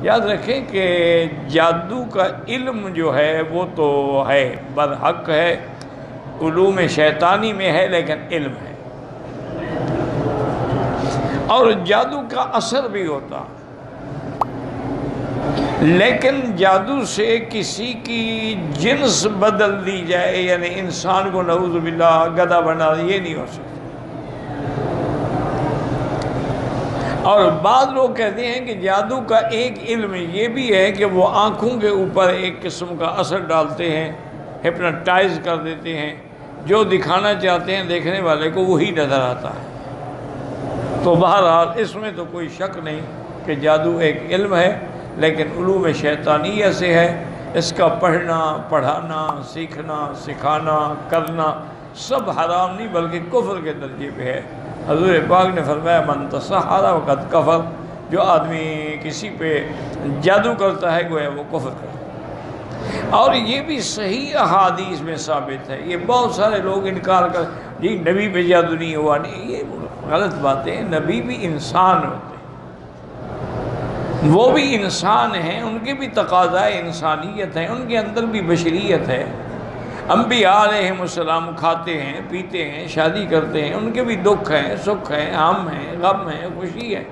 یاد رکھیں کہ جادو کا علم جو ہے وہ تو ہے، برحق ہے، علوم شیطانی میں ہے، لیکن علم ہے، اور جادو کا اثر بھی ہوتا، لیکن جادو سے کسی کی جنس بدل دی جائے، یعنی انسان کو نعوذ باللہ گدھا بنا دے، یہ نہیں ہو سکتا۔ اور بعض لوگ کہتے ہیں کہ جادو کا ایک علم یہ بھی ہے کہ وہ آنکھوں کے اوپر ایک قسم کا اثر ڈالتے ہیں، ہپناٹائز کر دیتے ہیں، جو دکھانا چاہتے ہیں دیکھنے والے کو وہی نظر آتا ہے۔ تو بہرحال اس میں تو کوئی شک نہیں کہ جادو ایک علم ہے، لیکن علوم شیطانیہ سے ہے۔ اس کا پڑھنا، پڑھانا، سیکھنا، سکھانا، کرنا سب حرام نہیں بلکہ کفر کے درجے پہ ہے۔ حضور پاک نے فرمایا من تسحر وقد کفر، جو آدمی کسی پہ جادو کرتا ہے گویا وہ کفر کرتا ہے۔ اور یہ بھی صحیح احادیث میں ثابت ہے۔ یہ بہت سارے لوگ انکار کر جی نبی پہ جادو نہیں ہوا، نہیں، یہ غلط باتیں۔ نبی بھی انسان ہوتے ہیں، وہ بھی انسان ہیں، ان کے بھی تقاضائے انسانیت ہیں، ان کے اندر بھی بشریت ہے۔ انبیاء علیہم السلام کھاتے ہیں، پیتے ہیں، شادی کرتے ہیں، ان کے بھی دکھ ہیں، سکھ ہیں، غم ہیں، غم ہے، خوشی ہے۔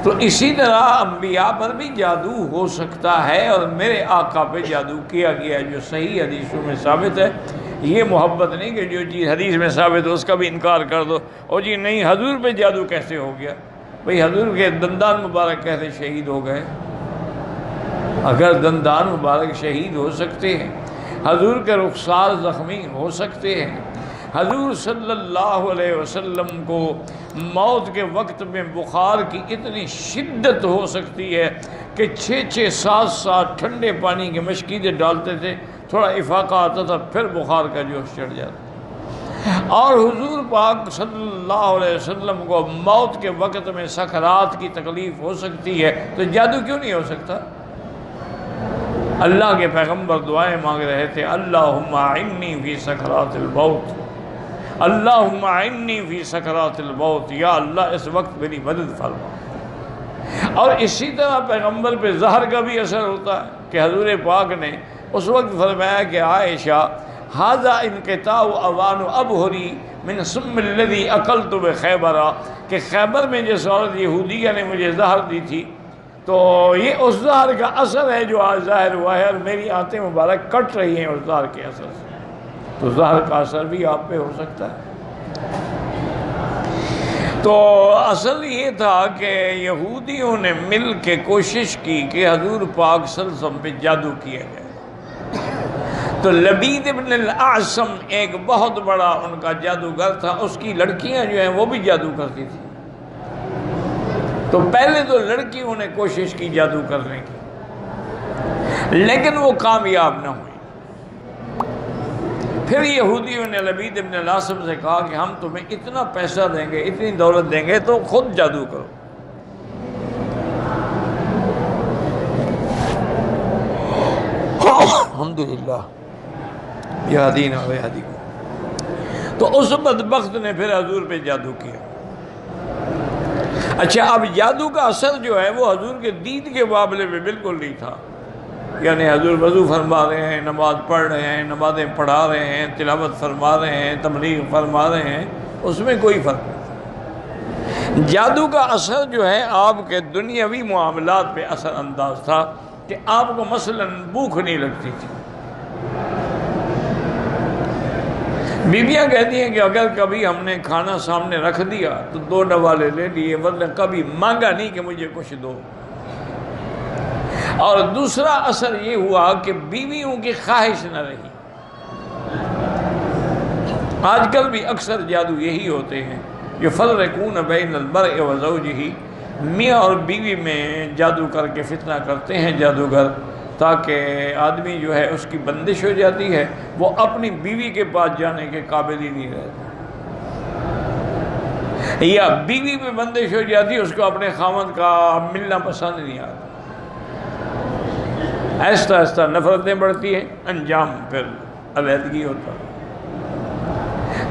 تو اسی طرح انبیاء پر بھی جادو ہو سکتا ہے، اور میرے آقا پہ جادو کیا گیا جو صحیح حدیثوں میں ثابت ہے۔ یہ محبت نہیں کہ جو چیز حدیث میں ثابت ہو اس کا بھی انکار کر دو، اور جی نہیں حضور پہ جادو کیسے ہو گیا؟ بھئی حضور کے دندان مبارک کیسے شہید ہو گئے؟ اگر دندان مبارک شہید ہو سکتے ہیں، حضور کے رخسار زخمی ہو سکتے ہیں، حضور صلی اللہ علیہ وسلم کو موت کے وقت میں بخار کی اتنی شدت ہو سکتی ہے کہ 6 7 سال ٹھنڈے پانی کے مشکیزیں ڈالتے تھے، تھوڑا افاقہ آتا تھا پھر بخار کا جوش چڑھ جاتا۔ اور حضور پاک صلی اللہ علیہ وسلم کو موت کے وقت میں سکرات کی تکلیف ہو سکتی ہے، تو جادو کیوں نہیں ہو سکتا؟ اللہ کے پیغمبر دعائیں مانگ رہے تھے، اللہم اعنی فی سکرات الموت، اللہم اعنی فی سکرات الموت، یا اللہ اس وقت میری مدد فرما۔ اور اسی طرح پیغمبر پہ زہر کا بھی اثر ہوتا ہے کہ حضور پاک نے اس وقت فرمایا کہ عائشہ ھذا انقطاع اوان ابہری من سم الذی اکلت بخیبر، کہ خیبر میں جس عورت یہودیہ نے مجھے زہر دی تھی، تو یہ اس زہر کا اثر ہے جو آج ظاہر ہوا ہے، اور میری آنتیں مبارک کٹ رہی ہیں اس زہر کے اثر سے۔ تو زہر کا اثر بھی آپ پہ ہو سکتا ہے۔ تو اصل یہ تھا کہ یہودیوں نے مل کے کوشش کی کہ حضور پاک صلی اللہ علیہ وسلم پہ جادو کیا جائے۔ تو لبید ابن الاعصم ایک بہت بڑا ان کا جادوگر تھا، اس کی لڑکیاں جو ہیں وہ بھی جادو کرتی تھیں۔ تو پہلے تو لڑکیوں نے کوشش کی جادو کرنے کی، لیکن وہ کامیاب نہ ہوئی۔ پھر یہودیوں نے لبید ابن الاعصم سے کہا کہ ہم تمہیں اتنا پیسہ دیں گے، اتنی دولت دیں گے، تو خود جادو کرو۔ الحمدللہ یہدینا و یہدیکم۔ تو اس بدبخت نے پھر حضور پہ جادو کیا۔ اچھا، اب جادو کا اثر جو ہے وہ حضور کے دین کے معاملے میں بالکل نہیں تھا، یعنی حضور وضو فرما رہے ہیں، نماز پڑھ رہے ہیں، نمازیں پڑھا رہے ہیں، تلاوت فرما رہے ہیں، تبلیغ فرما رہے ہیں، اس میں کوئی فرق نہیں۔ جادو کا اثر جو ہے آپ کے دنیاوی معاملات پہ اثر انداز تھا کہ آپ کو مثلا بھوک نہیں لگتی تھی۔ بیویاں کہتی ہیں کہ اگر کبھی ہم نے کھانا سامنے رکھ دیا تو 2 نوالے لے لیے، ورنہ کبھی مانگا نہیں کہ مجھے کچھ دو۔ اور دوسرا اثر یہ ہوا کہ بیویوں کی خواہش نہ رہی۔ آج کل بھی اکثر جادو یہی ہوتے ہیں، یفرقون بین المرء وزوجہ، میاں اور بیوی میں جادو کر کے فتنہ کرتے ہیں جادوگر، تاکہ آدمی جو ہے اس کی بندش ہو جاتی ہے، وہ اپنی بیوی کے پاس جانے کے قابل ہی نہیں رہتا، یا بیوی پہ بندش ہو جاتی ہے، اس کو اپنے خاوند کا ملنا پسند نہیں آتا، آہستہ آہستہ نفرتیں بڑھتی ہیں، انجام پھر علیحدگی ہوتا ہے۔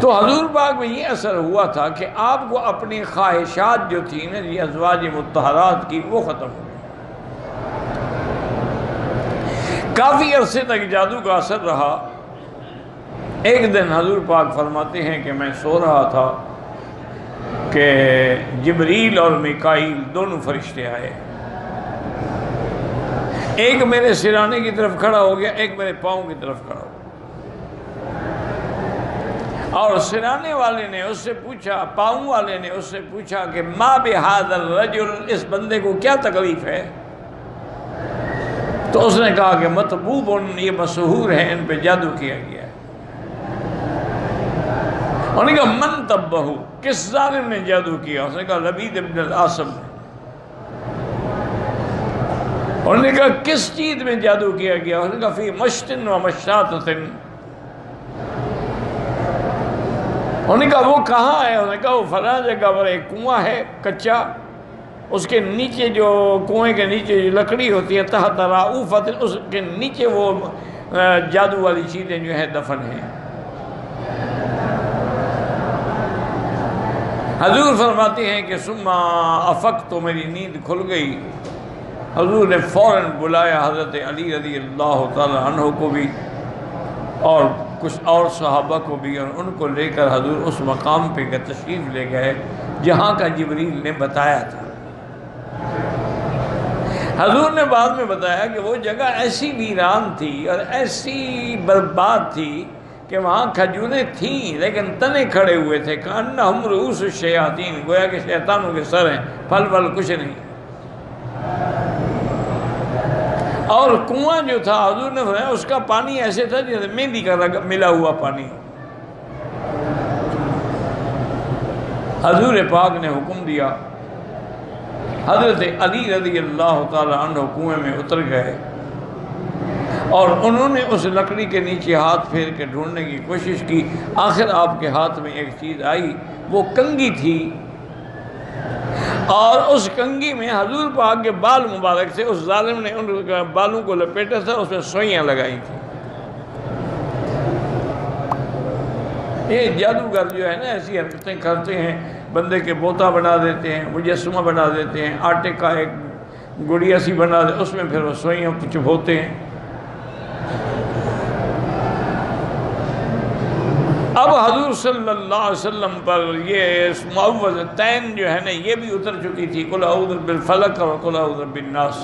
تو حضور پاک میں یہ اثر ہوا تھا کہ آپ کو اپنی خواہشات جو تھیں نا یہ ازواج مطہرات کی، وہ ختم ہو گئی۔ کافی عرصے تک جادو کا اثر رہا۔ ایک دن حضور پاک فرماتے ہیں کہ میں سو رہا تھا کہ جبریل اور میکائیل دونوں فرشتے آئے، ایک میرے سرانے کی طرف کھڑا ہو گیا، ایک میرے پاؤں کی طرف کھڑا ہو گیا، اور سرانے والے نے اس سے پوچھا، پاؤں والے نے اس سے پوچھا کہ ما بہذا الرجل، اس بندے کو کیا تکلیف ہے؟ تو اس نے کہا کہ مطبوب، یہ مسحور ہیں، ان پہ جادو کیا گیا ہے۔ انہوں نے کہا من طبہ، کس ظالم نے جادو کیا؟ اس نے کہا لبید ابن العاصم نے۔ انہوں نے کہا کس چیز میں جادو کیا گیا؟ انہوں نے کہا فی مشتن و مشاتۃ۔ انہوں نے کہا وہ کہاں ہے؟ انہوں نے کہا وہ فلاں جگہ پر ایک کنواں ہے کچا، اس کے نیچے جو کنویں کے نیچے جو لکڑی ہوتی ہے تحت رعوفۃ، اس کے نیچے وہ جادو والی چیزیں جو ہیں دفن ہیں۔ حضور فرماتے ہیں کہ ثم افقت، تو میری نیند کھل گئی۔ حضور نے فوراً بلایا حضرت علی رضی اللہ تعالی عنہ کو بھی اور کچھ اور صحابہ کو بھی، اور ان کو لے کر حضور اس مقام پہ تشریف لے گئے جہاں کا جبریل نے بتایا تھا۔ حضور نے بعد میں بتایا کہ وہ جگہ ایسی ویران تھی اور ایسی برباد تھی کہ وہاں کھجوریں تھیں لیکن تنے کھڑے ہوئے تھے، کأنہم رؤوس الشیاطین، گویا کہ شیطانوں کے سر ہیں، پھل کچھ نہیں۔ اور کنواں جو تھا حضور نے فرمایا اس کا پانی ایسے تھا جیسے مہندی کا ملا ہوا پانی۔ حضور پاک نے حکم دیا، حضرت علی رضی اللہ تعالی عنہ کنویں میں اتر گئے اور انہوں نے اس لکڑی کے نیچے ہاتھ پھیر کے ڈھونڈنے کی کوشش کی۔ آخر آپ کے ہاتھ میں ایک چیز آئی، وہ کنگھی تھی، اور اس کنگھی میں حضور پاک کے بال مبارک تھے۔ اس ظالم نے ان بالوں کو لپیٹا تھا، اس میں سوئیاں لگائی تھیں۔ یہ جادوگر جو ہے نا ایسی حرکتیں کرتے ہیں، بندے کے بوتا بنا دیتے ہیں، مجسمہ بنا دیتے ہیں، آٹے کا ایک گڑیا سی بنا دے، اس میں پھر وہ سوئیاں چبھوتے ہیں۔ اب حضور صلی اللہ علیہ وسلم پر یہ معوذتین جو ہے نا یہ بھی اتر چکی تھی، قل اعوذ بالفلق اور قل اعوذ بالناس۔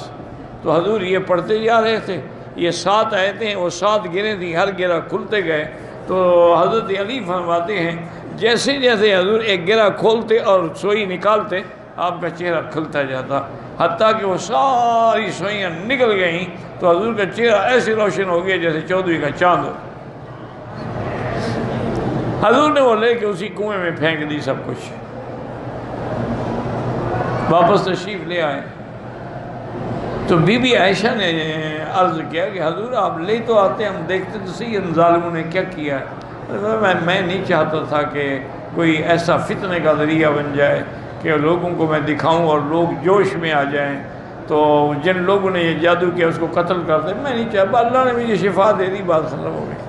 تو حضور یہ پڑھتے جا رہے تھے، یہ 7 آیتیں، وہ 7 گریں تھیں، ہر گرہ کھلتے گئے۔ تو حضرت علی فرماتے ہیں جیسے جیسے حضور ایک گرہ کھولتے اور سوئی نکالتے، آپ کا چہرہ کھلتا جاتا، حتیٰ کہ وہ ساری سوئیاں نکل گئیں تو حضور کا چہرہ ایسے روشن ہو گیا جیسے 14ویں کا چاند ہو۔ حضور نے وہ لے کے اسی کنویں میں پھینک دی سب کچھ، واپس تشریف لے آئے۔ تو بی بی عائشہ نے عرض کیا کہ حضور آپ لے تو آتے، ہم دیکھتے تو صحیح ان ظالموں نے کیا کیا ہے۔ میں نہیں چاہتا تھا کہ کوئی ایسا فتنے کا ذریعہ بن جائے کہ لوگوں کو میں دکھاؤں اور لوگ جوش میں آ جائیں، تو جن لوگوں نے یہ جادو کیا اس کو قتل کر دیں، میں نہیں چاہتا۔ اللہ نے مجھے شفا دے دی، بات ختم ہو گئی۔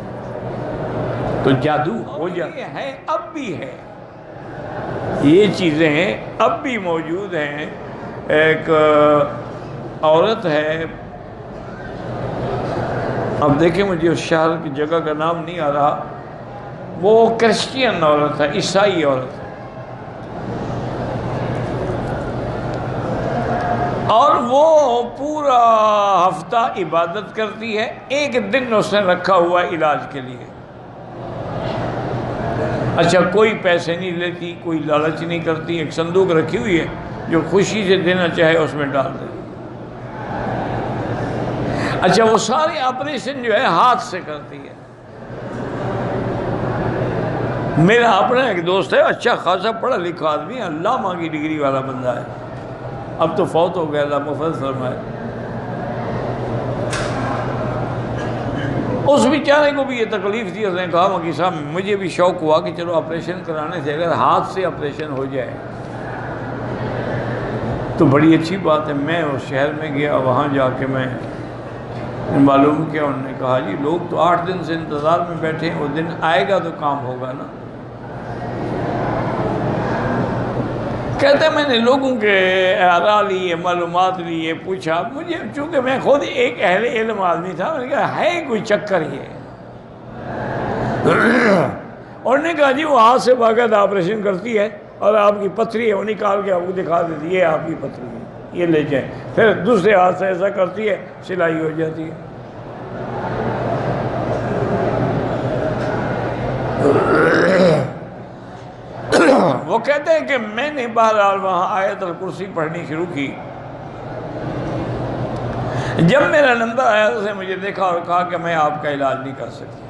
تو جادو ہو جاتا ہے، اب بھی ہے، یہ چیزیں اب بھی موجود ہیں۔ ایک عورت ہے، اب دیکھیں مجھے اس شہر کی جگہ کا نام نہیں آ رہا، وہ کرسچین عورت ہے، عیسائی عورت ہے، اور وہ پورا ہفتہ عبادت کرتی ہے، ایک دن اس نے رکھا ہوا علاج کے لیے۔ اچھا کوئی پیسے نہیں لیتی، کوئی لالچ نہیں کرتی، ایک صندوق رکھی ہوئی ہے جو خوشی سے دینا چاہے اس میں ڈال دے۔ اچھا وہ سارے آپریشن جو ہے ہاتھ سے کرتی ہے۔ میرا اپنا ایک دوست ہے، اچھا خاصا پڑھا لکھا آدمی ہے، علامہ کی ڈگری والا بندہ ہے، اب تو فوت ہو گیا، اللہ مغفرت فرمائے۔ اس بیچارے کو بھی یہ تکلیف تھی، اس نے کہا مکی صاحب مجھے بھی شوق ہوا کہ چلو آپریشن کرانے سے اگر ہاتھ سے آپریشن ہو جائے تو بڑی اچھی بات ہے۔ میں اس شہر میں گیا، وہاں جا کے میں معلوم کیا، انہوں نے کہا جی لوگ تو 8 دن سے انتظار میں بیٹھے ہیں، وہ دن آئے گا تو کام ہوگا نا۔ کہتے ہیں میں نے لوگوں کے آراء لیے، معلومات لیے، پوچھا، مجھے چونکہ میں خود ایک اہل علم آدمی تھا، میں نے کہا ہے کوئی چکر یہ؟ اور نے کہا جی وہ ہاتھ سے باقاعدہ آپریشن کرتی ہے اور آپ کی پتھری ہے وہ نکال کے آپ کو دکھا دیتی ہے، یہ آپ کی پتھری ہے، یہ لے جائیں، پھر دوسرے ہاتھ سے ایسا کرتی ہے، سلائی ہو جاتی ہے۔ وہ کہتے ہیں کہ میں نے بہرحال وہاں آیت الکرسی پڑھنی شروع کی۔ جب میرا نمبر آیا اس نے مجھے دیکھا اور کہا کہ میں آپ کا علاج نہیں کر سکتی۔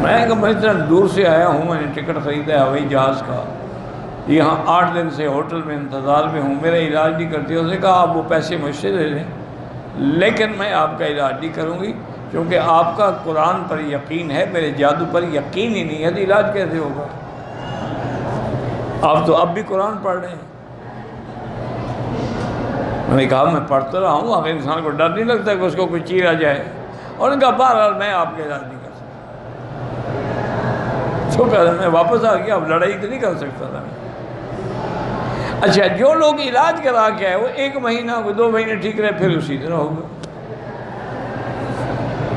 میں کہا میں اتنا دور سے آیا ہوں، میں نے ٹکٹ خریدا ہے ہوائی جہاز کا، یہاں 8 دن سے ہوٹل میں انتظار میں ہوں، میرا علاج نہیں کرتی۔ اس نے کہا آپ وہ پیسے مجھ سے لے لیں، لیکن میں آپ کا علاج نہیں کروں گی، کیونکہ آپ کا قرآن پر یقین ہے، میرے جادو پر یقین ہی نہیں ہے، تو علاج کیسے ہوگا؟ آپ تو اب بھی قرآن پڑھ رہے ہیں۔ میں نے کہا میں پڑھتا رہا ہوں، اگر انسان کو ڈر نہیں لگتا کہ اس کو کوئی چیر آ جائے؟ اور نے کہا بہرحال میں آپ کا علاج نہیں کر سکتا۔ تو کہا میں واپس آ گیا، اب لڑائی تو نہیں کر سکتا تھا۔ اچھا، جو لوگ علاج کرا کے آئے وہ 1 مہینہ 2 مہینے ٹھیک رہے، پھر اسی طرح ہوگا۔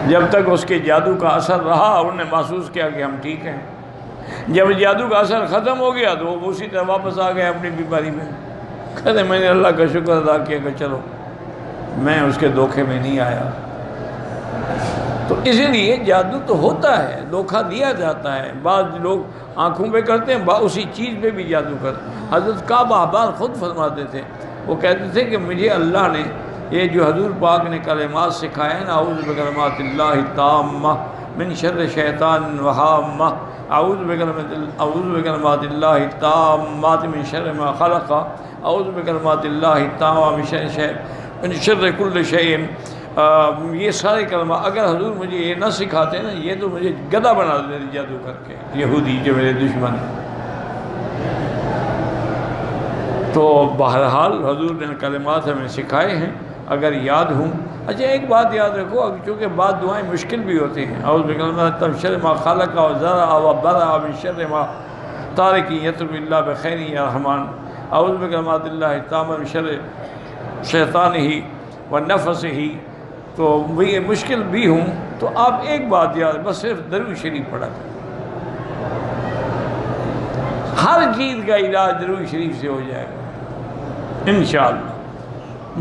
جب تک اس کے جادو کا اثر رہا انہوں نے محسوس کیا کہ ہم ٹھیک ہیں، جب جادو کا اثر ختم ہو گیا تو وہ اسی طرح واپس آ گئے اپنی بیماری میں۔ کہتے میں نے اللہ کا شکر ادا کیا کہ چلو میں اس کے دھوکے میں نہیں آیا۔ تو اسی لیے جادو تو ہوتا ہے، دھوکہ دیا جاتا ہے، بعض لوگ آنکھوں پہ کرتے ہیں، اسی چیز پہ بھی جادو کرتے ہیں۔ حضرت کعب احبار خود فرماتے تھے، وہ کہتے تھے کہ مجھے اللہ نے یہ جو حضور پاک نے کلمات سکھائے ہیں نا، اعوذ بکلمات اللہ التامہ من شر شیطان وہامہ، اعوذ بکلمات اللہ التامات من شر ما خلق، اعوذ بکلمات اللہ التامہ من شر کل شیء، یہ سارے کلمہ اگر حضور مجھے یہ نہ سکھاتے نا، یہ تو مجھے گدھا بنا دیتے جادو کر کے، یہودی جو میرے دشمن ہیں۔ تو بہرحال حضور نے کلمات ہمیں سکھائے ہیں، اگر یاد ہوں۔ اچھا ایک بات یاد رکھو، چونکہ بعض دعائیں مشکل بھی ہوتی ہیں، اعوذ بکلمات من شر ما خلق وزرع وبرع من شر ما تارک یطلب الا بخیر یا رحمان، اعوذ بکلمات اللہ التامہ من شر شیطانہ ونفسہ۔ تو یہ مشکل بھی ہوں تو آپ ایک بات یاد، بس صرف درود شریف پڑھا کریں، ہر چیز کا علاج درود شریف سے ہو جائے گا انشاءاللہ۔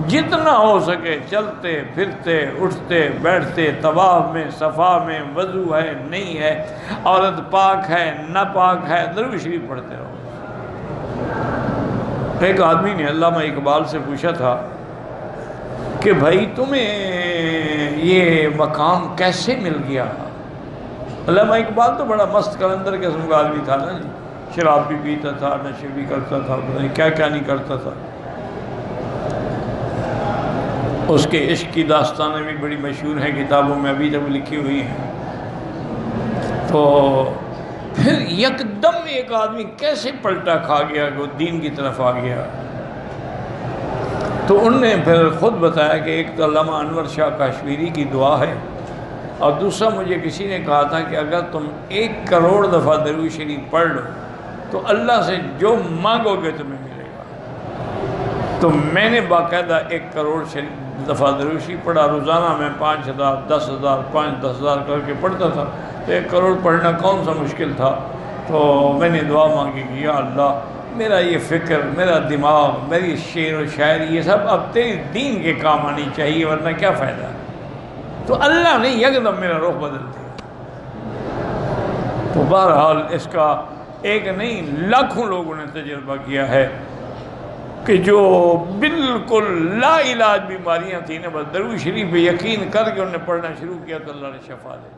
جتنا ہو سکے چلتے پھرتے اٹھتے بیٹھتے، طواف میں صفا میں، وضو ہے نہیں ہے، عورت پاک ہے نہ پاک ہے، درود شریف پڑھتے رہو۔ ایک آدمی نے علامہ اقبال سے پوچھا تھا کہ بھائی تمہیں یہ مقام کیسے مل گیا؟ علامہ اقبال تو بڑا مست کلندر قسم کا آدمی تھا نا جی، شراب بھی پیتا تھا، نشے بھی کرتا تھا، پتہ نہیں کیا کیا نہیں کرتا تھا۔ اس کے عشق کی داستانیں بھی بڑی مشہور ہیں، کتابوں میں ابھی تک لکھی ہوئی ہیں۔ تو پھر یکدم ایک آدمی کیسے پلٹا کھا گیا کہ وہ دین کی طرف آ گیا؟ تو انہوں نے پھر خود بتایا کہ ایک تو علامہ انور شاہ کشمیری کی دعا ہے، اور دوسرا مجھے کسی نے کہا تھا کہ اگر تم 1 کروڑ دفعہ درود شریف پڑھ لو تو اللہ سے جو مانگو گے تمہیں ملے گا۔ تو میں نے باقاعدہ 1 کروڑ دفعہ درود شریف پڑھا، روزانہ میں 5000 10,000 5-10,000 کر کے پڑھتا تھا، تو 1 کروڑ پڑھنا کون سا مشکل تھا۔ تو میں نے دعا مانگی کہ یا اللہ میرا یہ فکر، میرا دماغ، میری شعر و شاعری یہ سب اب تیری دین کے کام آنی چاہیے، ورنہ کیا فائدہ۔ تو اللہ نے یکدم میرا رخ بدل دیا۔ تو بہرحال اس کا ایک نہیں لاکھوں لوگوں نے تجربہ کیا ہے کہ جو بالکل لا علاج بیماریاں تھیں نا، بس درود شریف پہ یقین کر کے انہوں نے پڑھنا شروع کیا تو اللہ نے شفا دی۔